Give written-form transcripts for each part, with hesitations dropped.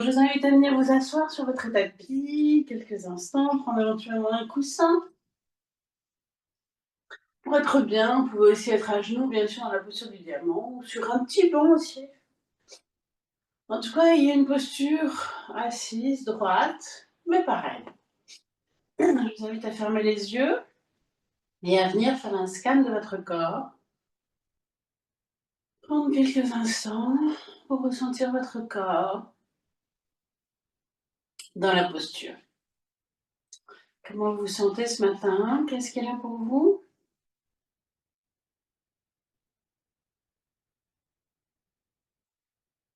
Je vous invite à venir vous asseoir sur votre tapis quelques instants, prendre éventuellement un coussin. Pour être bien, vous pouvez aussi être à genoux, bien sûr, dans la posture du diamant ou sur un petit banc aussi. En tout cas, il y a une posture assise, droite, mais pareil. Je vous invite à fermer les yeux et à venir faire un scan de votre corps. Prendre quelques instants pour ressentir votre corps dans la posture. Comment vous vous sentez ce matin? Qu'est-ce qu'il y a là pour vous?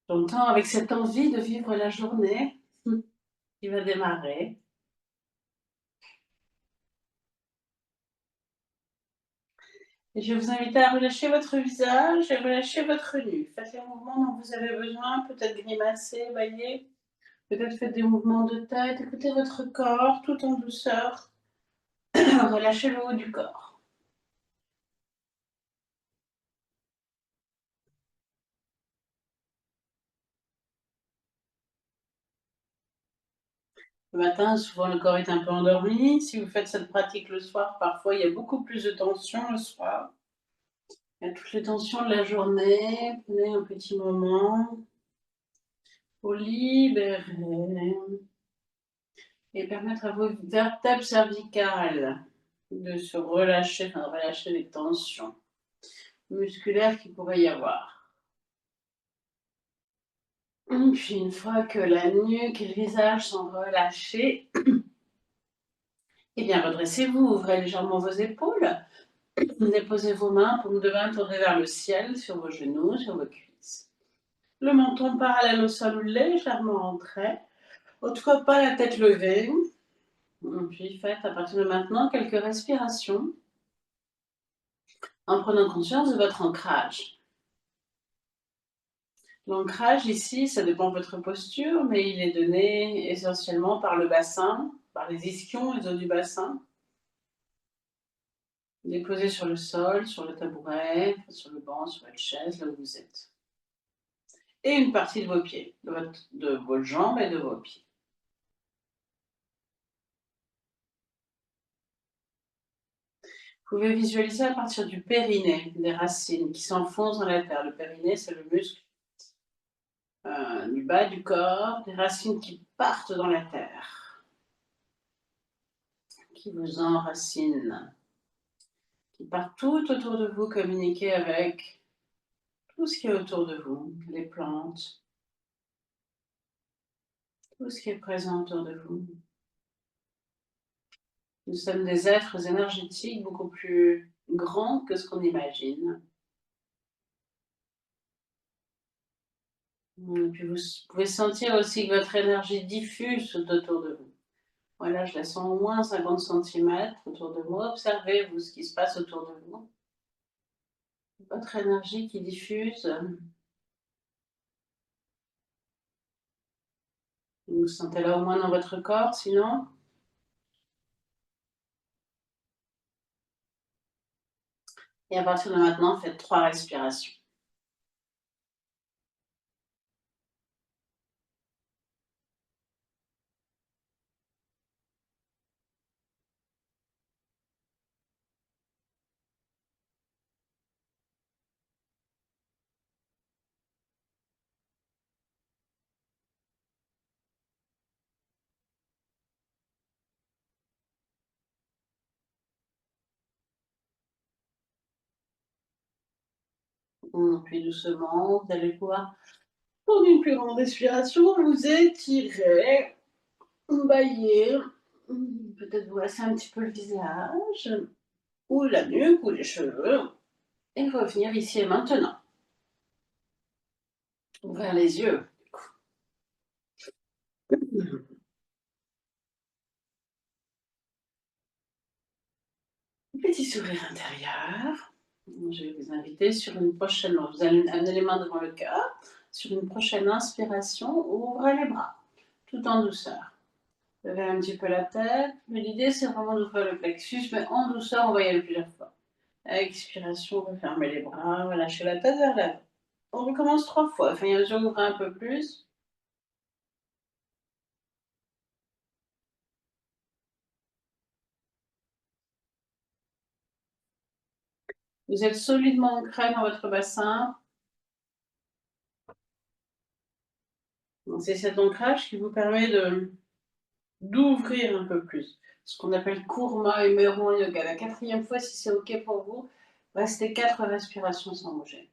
J'entends avec cette envie de vivre la journée qui va démarrer. Et je vais vous inviter à relâcher votre visage et relâcher votre nuque. Faites les mouvements dont vous avez besoin, peut-être grimacer, bailler, peut-être faites des mouvements de tête. Écoutez votre corps tout en douceur. Relâchez le haut du corps. Le matin, souvent le corps est un peu endormi. Si vous faites cette pratique le soir, parfois il y a beaucoup plus de tension le soir. Il y a toutes les tensions de la journée. Prenez un petit moment pour libérer et permettre à vos vertèbres cervicales de se relâcher, enfin de relâcher les tensions musculaires qu'il pourrait y avoir. Et puis une fois que la nuque et le visage sont relâchés, eh bien redressez-vous, ouvrez légèrement vos épaules, déposez vos mains, paume de main tournée vers le ciel, sur vos genoux, sur vos cuisses. Le menton parallèle au sol ou légèrement en trait, en tout cas pas la tête levée. Et puis faites à partir de maintenant quelques respirations en prenant conscience de votre ancrage. L'ancrage ici, ça dépend de votre posture, mais il est donné essentiellement par le bassin, par les ischions, les os du bassin. Déposé sur le sol, sur le tabouret, sur le banc, sur votre chaise, là où vous êtes. Et une partie de vos pieds, de vos jambes et de vos pieds. Vous pouvez visualiser à partir du périnée, des racines qui s'enfoncent dans la terre. Le périnée, c'est le muscle du bas du corps, des racines qui partent dans la terre, qui vous enracinent, qui partent tout autour de vous, communiquer avec tout ce qui est autour de vous, les plantes, tout ce qui est présent autour de vous. Nous sommes des êtres énergétiques beaucoup plus grands que ce qu'on imagine. Et puis vous pouvez sentir aussi que votre énergie diffuse tout autour de vous. Voilà, je la sens au moins 50 cm autour de moi. Observez, vous, ce qui se passe autour de vous. Votre énergie qui diffuse. Vous vous sentez là au moins dans votre corps, sinon. Et à partir de maintenant, faites 3 respirations. Puis doucement, vous allez pouvoir prendre une plus grande respiration, vous étirer, bailler, peut-être vous lasser un petit peu le visage, ou la nuque, ou les cheveux, et revenir ici et maintenant. Ouvrir les yeux. Petit sourire intérieur. Je vais vous inviter sur une prochaine, vous allez amener les mains devant le cœur. Sur une prochaine inspiration, ouvrez les bras, tout en douceur. Levez un petit peu la tête. Mais l'idée, c'est vraiment d'ouvrir le plexus, mais en douceur, on va y aller plusieurs fois. Expiration, refermez les bras, relâchez la tête vers l'avant. On recommence 3 fois. Enfin, il y a mesure, ouvrez un peu plus. Vous êtes solidement ancré dans votre bassin. C'est cet ancrage qui vous permet d'ouvrir un peu plus. Ce qu'on appelle Kurma et Meru en yoga. La quatrième fois, si c'est OK pour vous, restez 4 respirations sans bouger.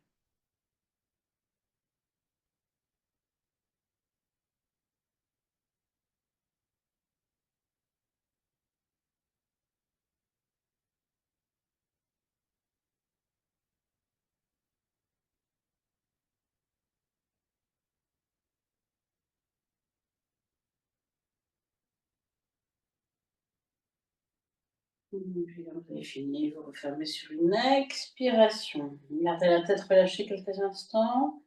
Puis quand vous avez fini, vous refermez sur une expiration. Gardez la tête relâchée quelques instants.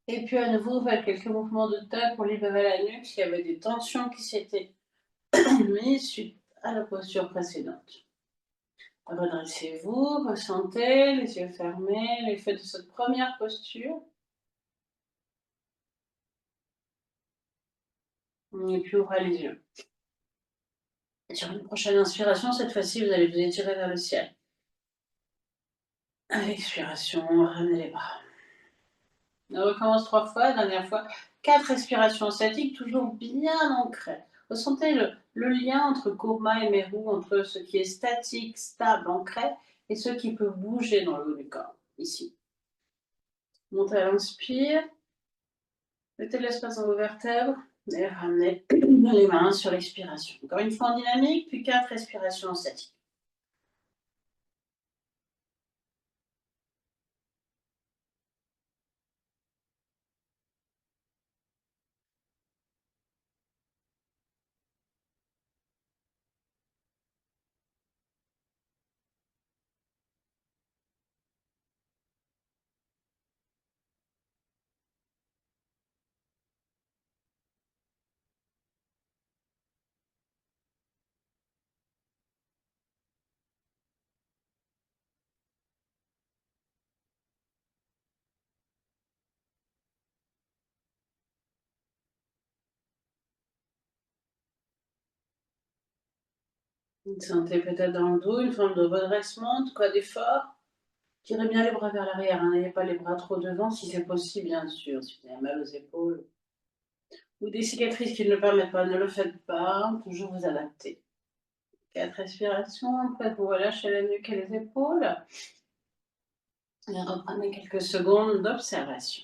Et puis à nouveau, faites quelques mouvements de tête pour libérer la nuque s'il y avait des tensions qui s'étaient mises suite à la posture précédente. Redressez-vous, ressentez, les yeux fermés, l'effet de cette première posture. Et puis ouvrez les yeux. Et sur une prochaine inspiration, cette fois-ci, vous allez vous étirer vers le ciel. À l'expiration, ramenez les bras. On recommence 3 fois, dernière fois. 4 respirations statiques, toujours bien ancrées. Ressentez le lien entre Kurma et Meru, entre ce qui est statique, stable, ancré, et ce qui peut bouger dans le haut du corps, ici. Montez à l'inspire. Mettez de l'espace dans vos vertèbres et ramenez les mains sur l'expiration. Encore une fois en dynamique, puis 4 respirations en statique. Vous sentez peut-être dans le dos une forme de redressement, de quoi d'effort. Tirez bien les bras vers l'arrière, hein. N'ayez pas les bras trop devant, si c'est possible, bien sûr. Si vous avez mal aux épaules ou des cicatrices qui ne le permettent pas, ne le faites pas. Toujours vous adapter. 4 respirations, après vous relâchez la nuque et les épaules. Et reprenez quelques secondes d'observation.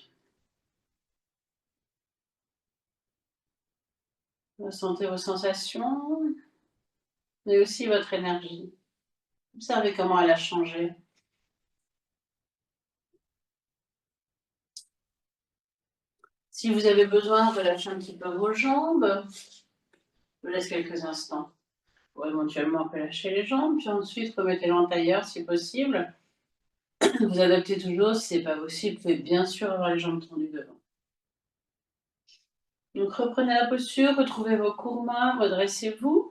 Ressentez vos sensations, mais aussi votre énergie. Observez comment elle a changé. Si vous avez besoin, relâchez un petit peu vos jambes. Je vous laisse quelques instants pour éventuellement relâcher les jambes, puis ensuite remettez-les en tailleur si possible. Vous adaptez toujours, si ce n'est pas possible, vous pouvez bien sûr avoir les jambes tendues devant. Donc reprenez la posture, retrouvez vos kurmas, redressez-vous.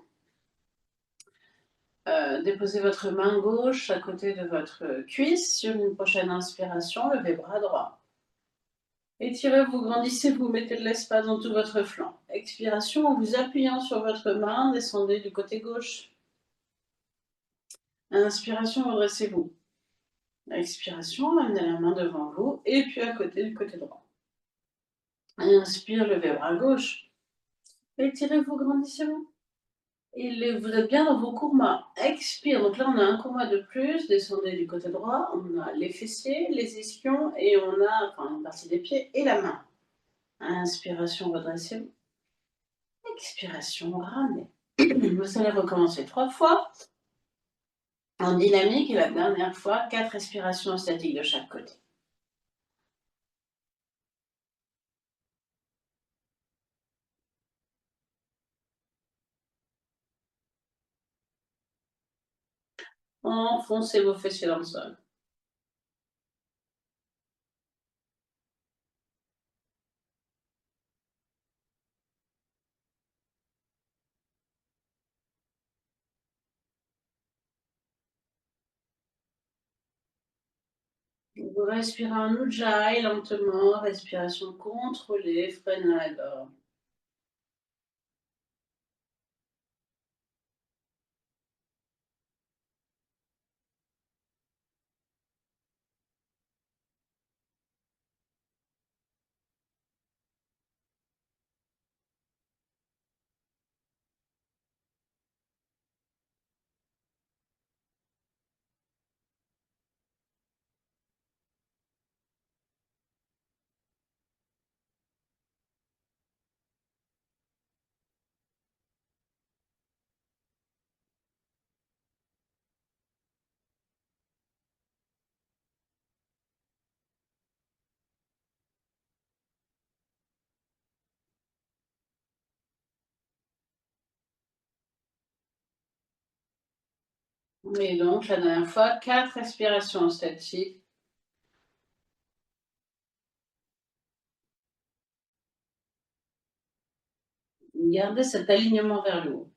Déposez votre main gauche à côté de votre cuisse. Sur une prochaine inspiration, levez bras droit. Étirez-vous, grandissez-vous, mettez de l'espace dans tout votre flanc. Expiration, en vous appuyant sur votre main, descendez du côté gauche. Inspiration, redressez-vous. Expiration, amenez la main devant vous et puis à côté du côté droit. Inspire, levez bras gauche. Étirez-vous, grandissez-vous. Et vous êtes bien dans vos kurmas. Expire. Donc là, on a un kurma de plus. Descendez du côté droit. On a les fessiers, les ischions et on a une partie des pieds et la main. Inspiration, redressez-vous. Expiration, ramenez. Vous allez recommencer 3 fois en dynamique et la dernière fois, 4 respirations statiques de chaque côté. Enfoncez vos fessiers dans le sol. Vous respirez en ujjayi lentement, respiration contrôlée, freinez la gorge. Et donc, la dernière fois, 4 respirations statiques. Gardez cet alignement vers le haut.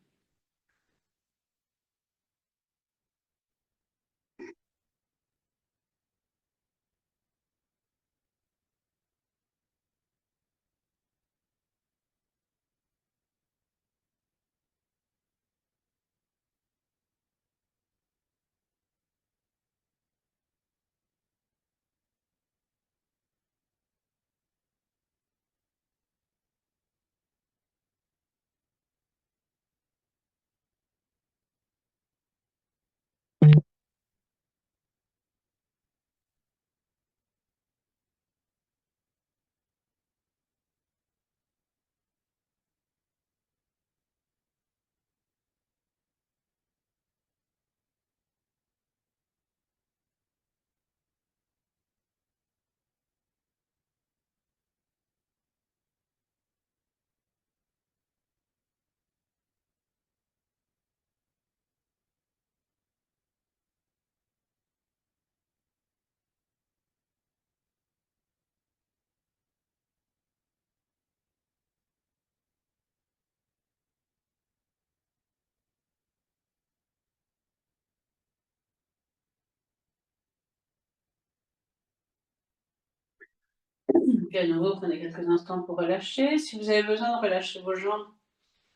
Puis à nouveau, prenez quelques instants pour relâcher. Si vous avez besoin de relâcher vos jambes,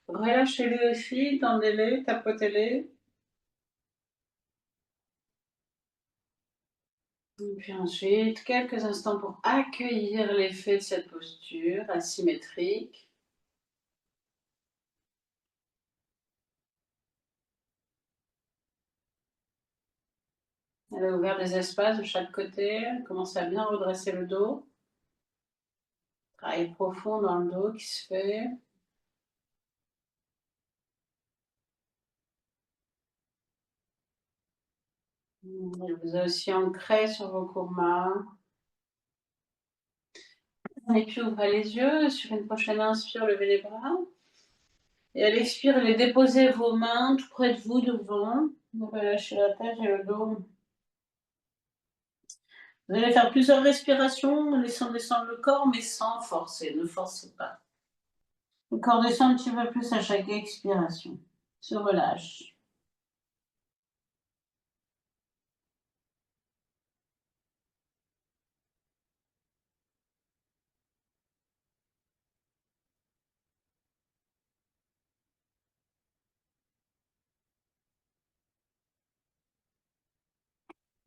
relâchez-les aussi, tendez-les, tapotez-les. Et puis ensuite, quelques instants pour accueillir l'effet de cette posture asymétrique. Elle a ouvert des espaces de chaque côté. Commencez à bien redresser le dos. Travail profond dans le dos qui se fait. Elle vous a aussi ancré sur vos courmas. Et puis ouvrez les yeux. Sur une prochaine inspire, levez les bras. Et à l'expire, allez déposer vos mains tout près de vous devant. Relâchez la tête et le dos. Vous allez faire plusieurs respirations en laissant descendre le corps, mais sans forcer. Ne forcez pas. Le corps descend un petit peu plus à chaque expiration. Se relâche.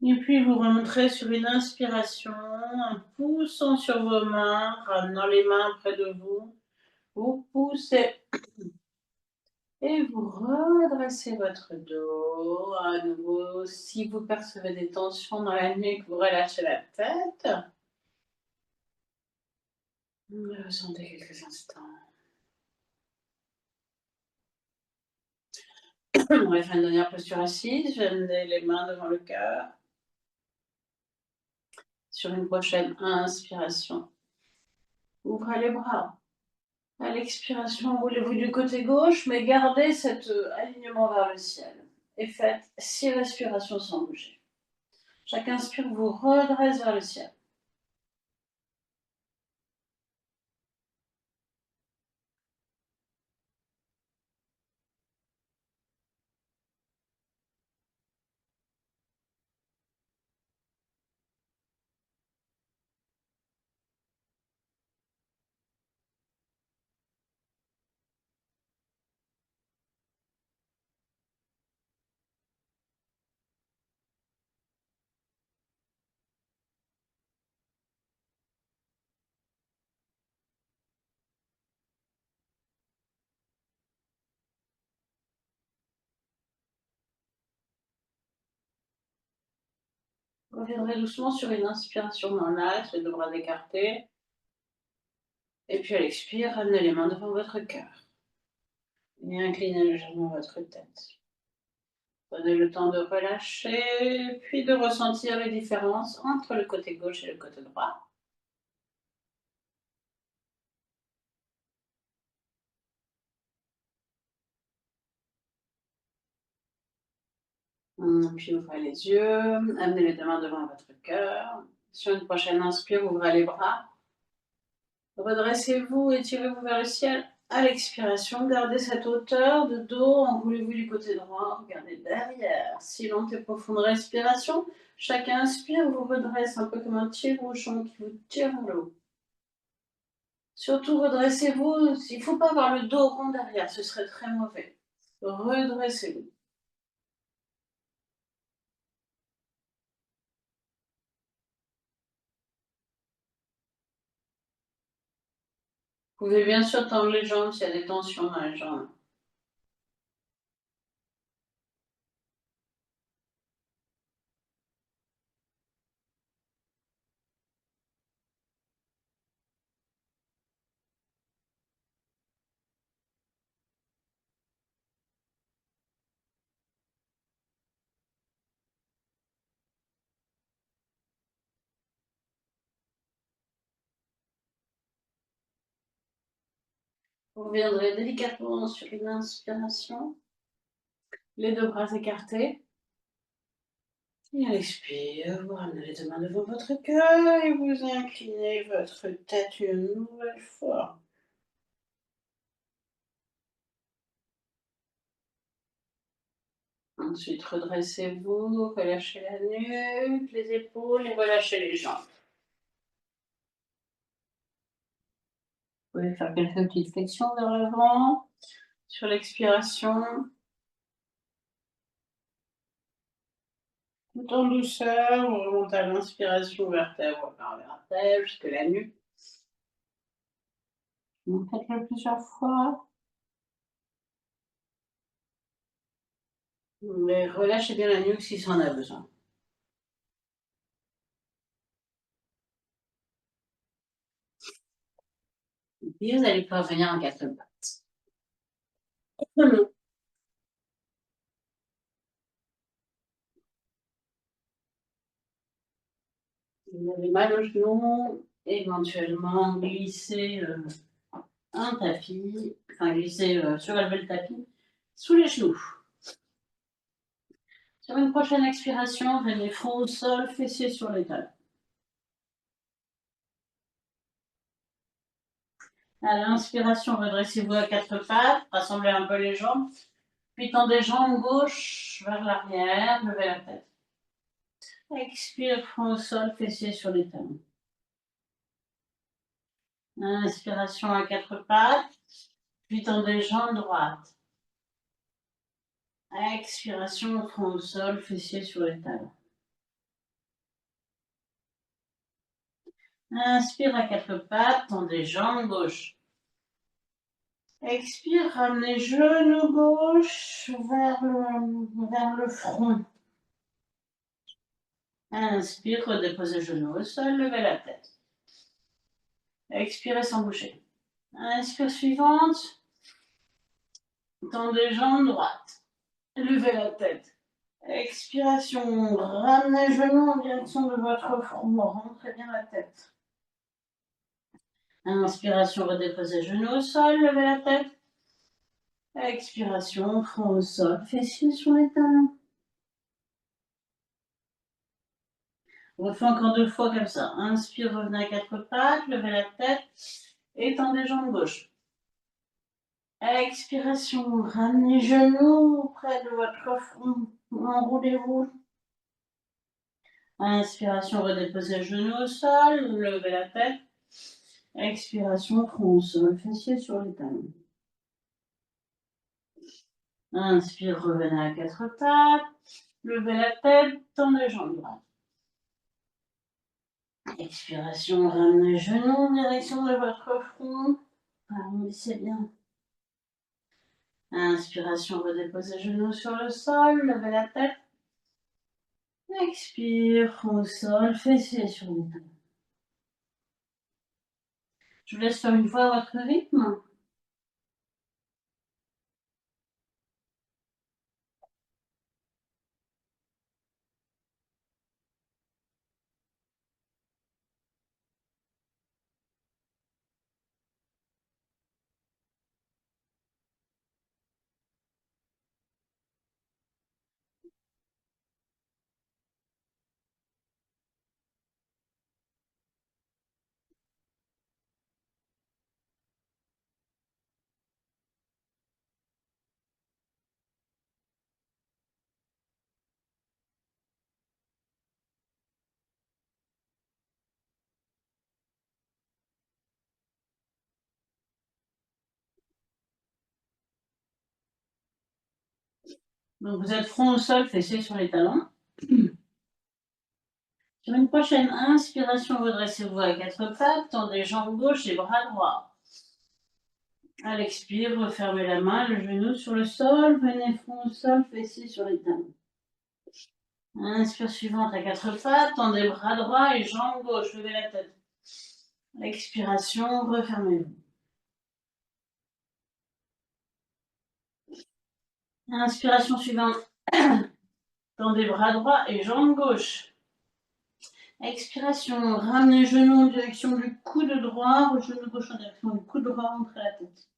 Et puis vous remonterez sur une inspiration, en poussant sur vos mains, ramenant les mains près de vous. Vous poussez et vous redressez votre dos. À nouveau, si vous percevez des tensions dans la nuque, vous relâchez la tête. Ressentez quelques instants. On va faire une dernière posture assise. Je vais amener les mains devant le cœur. Sur une prochaine inspiration, ouvrez les bras. À l'expiration, roulez-vous du côté gauche, mais gardez cet alignement vers le ciel. Et faites 6 respirations sans bouger. Chaque inspire vous redresse vers le ciel. Vous reviendrez doucement sur une inspiration dans l'axe, les deux bras écartés. Et puis à l'expire, ramenez les mains devant votre cœur. Et inclinez légèrement votre tête. Prenez le temps de relâcher, puis de ressentir les différences entre le côté gauche et le côté droit. Puis ouvrez les yeux, amenez les deux mains devant votre cœur. Sur une prochaine inspire, ouvrez les bras. Redressez-vous, étirez-vous vers le ciel. À l'expiration, gardez cette hauteur de dos, enroulez-vous du côté droit, regardez derrière. Si lente et profonde respiration, chaque inspire vous redresse un peu comme un tire-bouchon qui vous tire vers le haut. Surtout redressez-vous, il ne faut pas avoir le dos rond derrière, ce serait très mauvais. Redressez-vous. Vous pouvez bien sûr tendre les jambes s'il y a des tensions dans les jambes. Vous reviendrez délicatement sur une inspiration, les deux bras écartés. Et à l'expire, vous ramenez les deux mains devant votre cœur et vous inclinez votre tête une nouvelle fois. Ensuite, redressez-vous, relâchez la nuque, les épaules et relâchez les jambes. Vous pouvez faire quelques petites flexions vers l'avant. Sur l'expiration, tout en douceur, on remonte à l'inspiration vertèbre par vertèbre jusque la nuque. Vous faites-le plusieurs fois. Mais relâchez bien la nuque si ça en a besoin. Et vous allez pouvoir venir en quatre pattes. Vous avez mal au genou, éventuellement glisser un tapis, enfin glisser, surélever le tapis sous les genoux. Sur une prochaine expiration, venez front au sol, fessiers sur les talons. À l'inspiration, redressez-vous à quatre pattes, rassemblez un peu les jambes, puis tendez jambes gauche vers l'arrière, levez la tête. Expire, front au sol, fessiers sur les talons. Inspiration à quatre pattes, puis tendez jambes droites. Expiration, front au sol, fessiers sur les talons. Inspire à quatre pattes, tendez jambes gauche. Expire, ramenez genou gauche vers le front. Inspire, redéposez genou au sol, levez la tête. Expirez sans bouger. Inspire suivante. Tendez jambes droite. Levez la tête. Expiration, ramenez genou en direction de votre front. Rentrez bien la tête. Inspiration, redéposez genou au sol, levez la tête. Expiration, front au sol, fessiers sur les talons. On refait encore deux fois comme ça. Inspire, revenez à quatre pattes, levez la tête, étendez jambes gauche. Expiration, ramenez genoux près de votre front, enroulez-vous. Inspiration, redéposez genou au sol, levez la tête. Expiration, front au sol, fessiers sur les talons. Inspire, revenez à quatre pattes, levez la tête, tendez jambes droites. Expiration, ramenez genoux en direction de votre front, arrondissez bien. Inspiration, redéposez genoux sur le sol, levez la tête. Expire, front au sol, fessiers sur les talons. Je vous laisse faire une fois à votre rythme. Donc vous êtes front au sol, fessiers sur les talons. Sur une prochaine inspiration, redressez-vous à quatre pattes, tendez jambes gauche et bras droit. À l'expire, refermez la main, le genou sur le sol, venez front au sol, fessiers sur les talons. Inspire suivante à quatre pattes, tendez bras droit et jambes gauche, levez la tête. Expiration, refermez-vous. Inspiration suivante, tendez bras droit et jambes gauche. Expiration, ramenez genou en direction du coude droit, genou gauche en direction du coude droit, montrez la tête.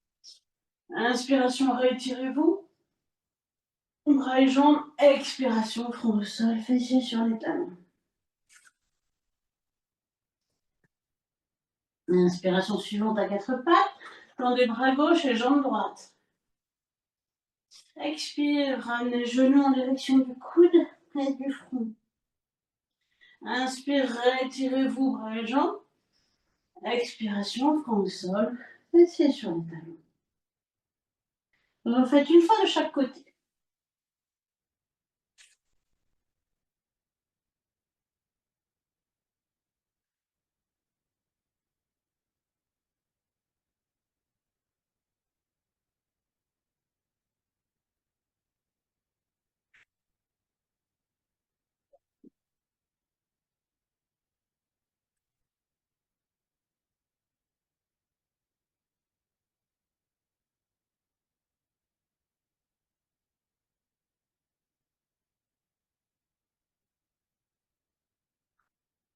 Inspiration, rétirez-vous. Bras et jambes, expiration, front au sol, fessiers sur les talons. Inspiration suivante à quatre pattes, tendez bras gauche et jambes droite. Expire, ramenez genoux en direction du coude et du front. Inspire, retirez-vous, bras et jambes. Expiration, front au sol, fessiers sur les talons. Vous en faites une fois de chaque côté.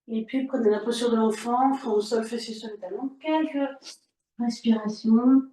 Et puis prenez la posture de l'enfant, front au sol, fessiers sur les talons. Quelques respirations.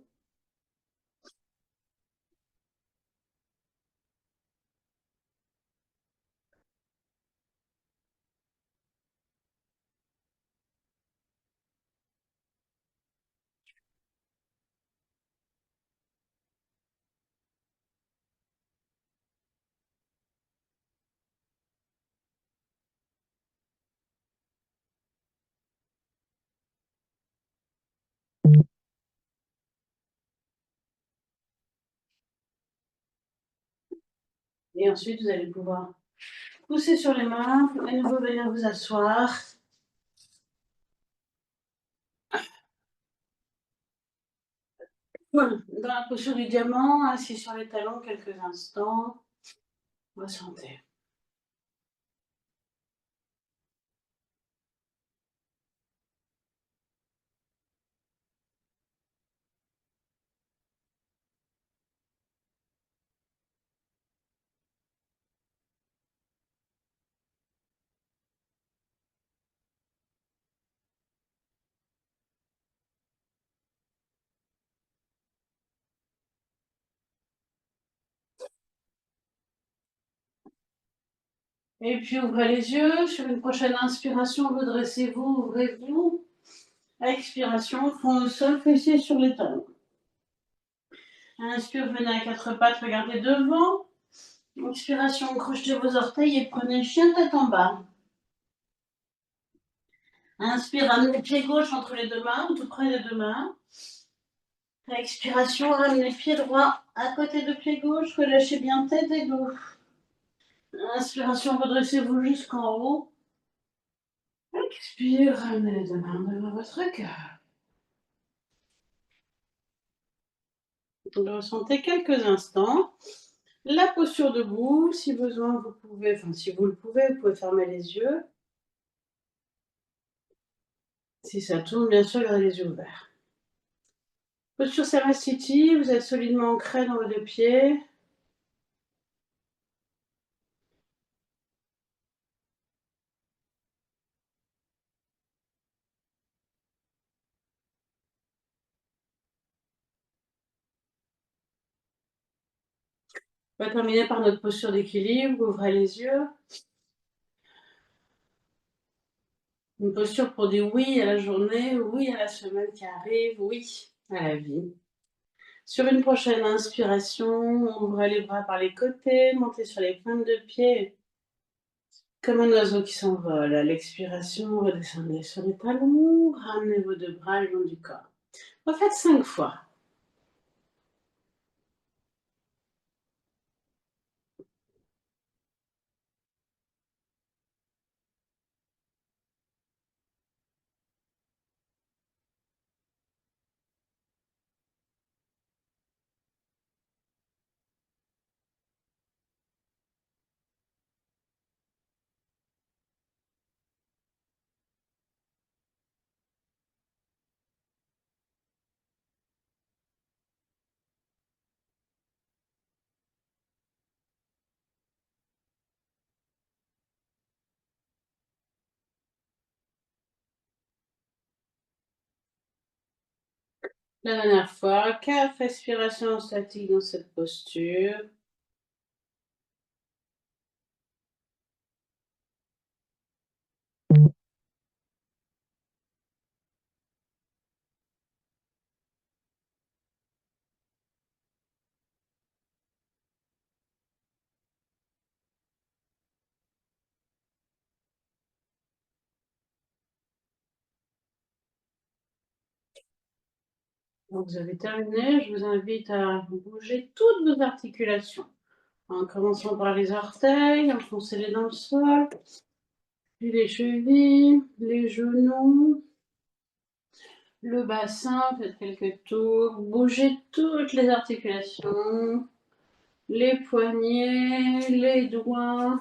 Et ensuite, vous allez pouvoir pousser sur les mains, à nouveau venir vous asseoir. Voilà, dans la posture du diamant, assis sur les talons quelques instants. Ressentez. Et puis ouvrez les yeux. Sur une prochaine inspiration, redressez-vous, ouvrez-vous. Expiration, front au sol, fessiers sur les talons. Inspire, venez à quatre pattes, regardez devant. Expiration, crochetez vos orteils et prenez le chien tête en bas. Inspire, ramenez le pied gauche entre les deux mains, tout près des deux mains. Expiration, ramenez le pied droit à côté de pied gauche, relâchez bien tête et dos. Inspiration, redressez-vous jusqu'en haut. Expire, ramenez les deux mains devant votre cœur. Ressentez quelques instants. La posture debout, si besoin, vous pouvez, si vous le pouvez, vous pouvez fermer les yeux. Si ça tourne, bien sûr, gardez les yeux ouverts. Posture Saraswati, vous êtes solidement ancré dans vos deux pieds. On va terminer par notre posture d'équilibre. Ouvrez les yeux. Une posture pour dire oui à la journée, oui à la semaine qui arrive, oui à la vie. Sur une prochaine inspiration, ouvrez les bras par les côtés, montez sur les pointes de pied, comme un oiseau qui s'envole. À l'expiration, redescendez sur les talons, ramenez vos deux bras le long du corps. Refaites 5 fois. La dernière fois, 4 respirations statiques dans cette posture. Donc, vous avez terminé, je vous invite à bouger toutes vos articulations. En commençant par les orteils, enfoncez-les dans le sol, puis les chevilles, les genoux, le bassin, faites quelques tours, bougez toutes les articulations, les poignets, les doigts,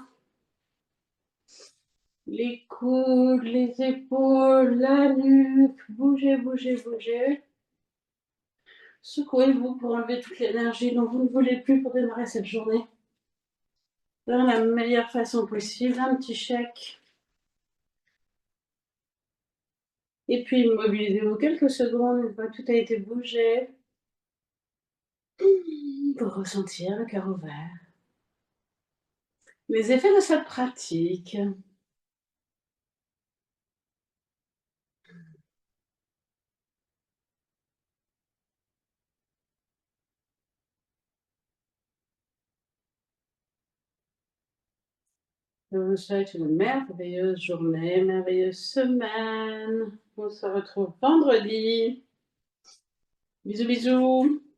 les coudes, les épaules, la nuque, bougez, bougez, bougez. Secouez-vous pour enlever toute l'énergie dont vous ne voulez plus pour démarrer cette journée. De la meilleure façon possible, un petit chèque. Et puis immobilisez-vous quelques secondes une fois que tout a été bougé. Pour ressentir le cœur ouvert. Les effets de cette pratique. Je vous souhaite une merveilleuse journée, merveilleuse semaine. On se retrouve vendredi. Bisous, bisous.